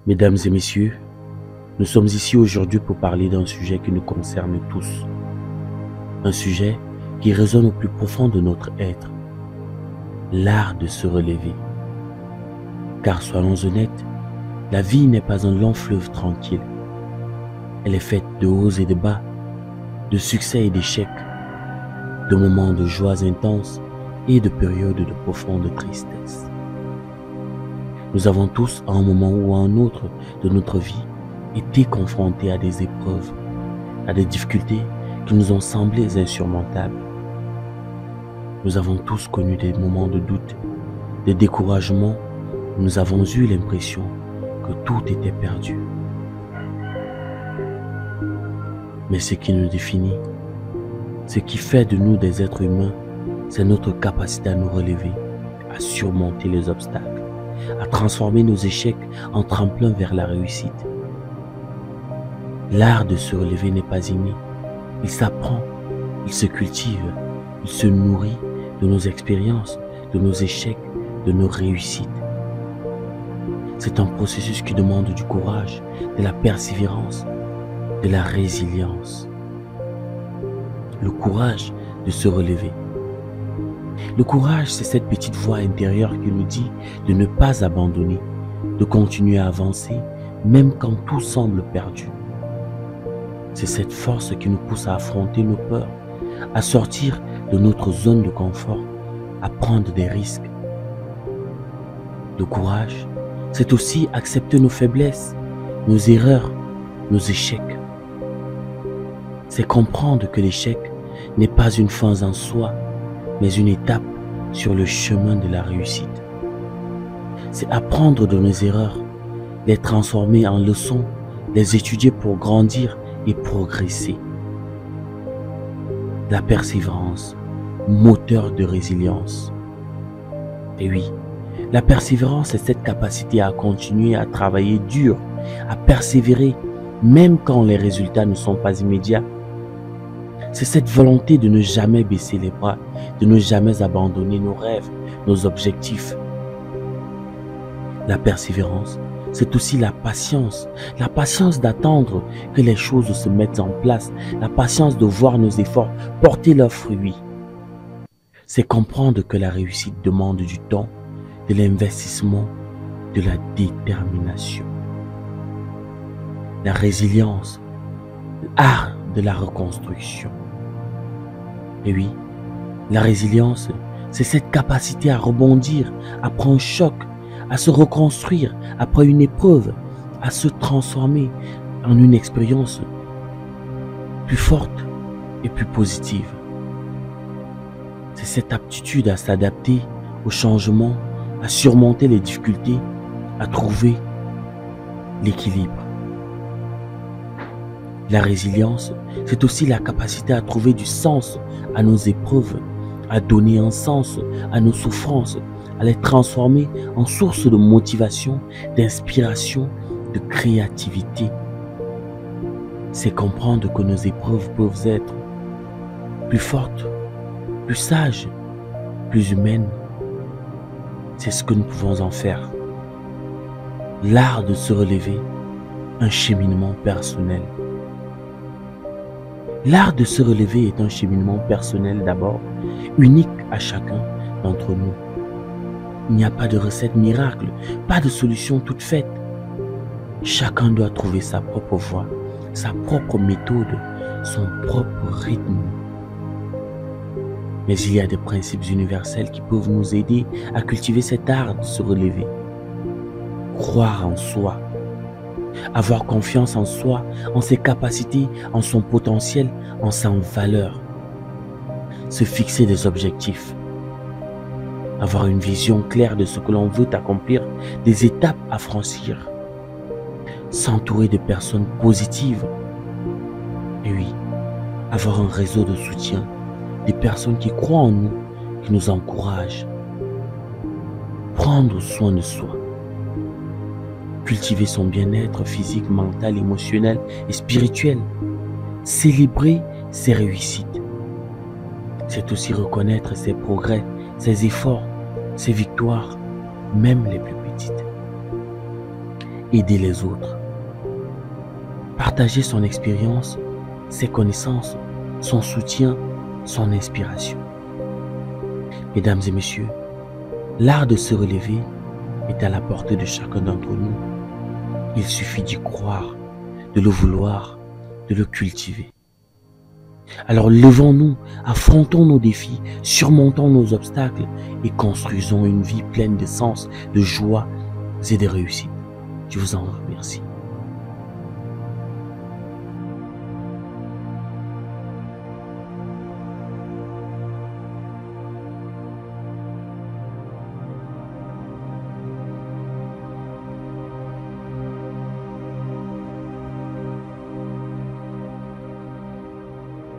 Mesdames et messieurs, nous sommes ici aujourd'hui pour parler d'un sujet qui nous concerne tous. Un sujet qui résonne au plus profond de notre être. L'art de se relever. Car soyons honnêtes, la vie n'est pas un long fleuve tranquille. Elle est faite de hauts et de bas, de succès et d'échecs, de moments de joies intenses et de périodes de profonde tristesse. Nous avons tous, à un moment ou à un autre de notre vie, été confrontés à des épreuves, à des difficultés qui nous ont semblé insurmontables. Nous avons tous connu des moments de doute, de découragement, où nous avons eu l'impression que tout était perdu. Mais ce qui nous définit, ce qui fait de nous des êtres humains, c'est notre capacité à nous relever, à surmonter les obstacles, à transformer nos échecs en tremplin vers la réussite. L'art de se relever n'est pas inné, il s'apprend, il se cultive, il se nourrit de nos expériences, de nos échecs, de nos réussites. C'est un processus qui demande du courage, de la persévérance, de la résilience. Le courage de se relever. Le courage, c'est cette petite voix intérieure qui nous dit de ne pas abandonner, de continuer à avancer, même quand tout semble perdu. C'est cette force qui nous pousse à affronter nos peurs, à sortir de notre zone de confort, à prendre des risques. Le courage, c'est aussi accepter nos faiblesses, nos erreurs, nos échecs. C'est comprendre que l'échec n'est pas une fin en soi, mais une étape sur le chemin de la réussite. C'est apprendre de nos erreurs, les transformer en leçons, les étudier pour grandir et progresser. La persévérance, moteur de résilience. Et oui, la persévérance est cette capacité à continuer à travailler dur, à persévérer, même quand les résultats ne sont pas immédiats. C'est cette volonté de ne jamais baisser les bras, de ne jamais abandonner nos rêves, nos objectifs. La persévérance, c'est aussi la patience d'attendre que les choses se mettent en place, la patience de voir nos efforts porter leurs fruits. C'est comprendre que la réussite demande du temps, de l'investissement, de la détermination. La résilience, l'art de la reconstruction. Et oui, la résilience, c'est cette capacité à rebondir après un choc, à se reconstruire après une épreuve, à se transformer en une expérience plus forte et plus positive. C'est cette aptitude à s'adapter aux changements, à surmonter les difficultés, à trouver l'équilibre. La résilience, c'est aussi la capacité à trouver du sens à nos épreuves, à donner un sens à nos souffrances, à les transformer en source de motivation, d'inspiration, de créativité. C'est comprendre que nos épreuves peuvent être plus fortes, plus sages, plus humaines. C'est ce que nous pouvons en faire. L'art de se relever, un cheminement personnel. L'art de se relever est un cheminement personnel d'abord, unique à chacun d'entre nous. Il n'y a pas de recette miracle, pas de solution toute faite. Chacun doit trouver sa propre voie, sa propre méthode, son propre rythme. Mais il y a des principes universels qui peuvent nous aider à cultiver cet art de se relever. Croire en soi, avoir confiance en soi, en ses capacités, en son potentiel, en sa valeur. Se fixer des objectifs. Avoir une vision claire de ce que l'on veut accomplir, des étapes à franchir. S'entourer de personnes positives. Et oui, avoir un réseau de soutien, des personnes qui croient en nous, qui nous encouragent. Prendre soin de soi. Cultiver son bien-être physique, mental, émotionnel et spirituel. Célébrer ses réussites. C'est aussi reconnaître ses progrès, ses efforts, ses victoires, même les plus petites. aider les autres. Partager son expérience, ses connaissances, son soutien, son inspiration. Mesdames et messieurs, l'art de se relever est à la portée de chacun d'entre nous. Il suffit d'y croire, de le vouloir, de le cultiver. Alors levons-nous, affrontons nos défis, surmontons nos obstacles et construisons une vie pleine de sens, de joie et de réussite. Je vous en remercie.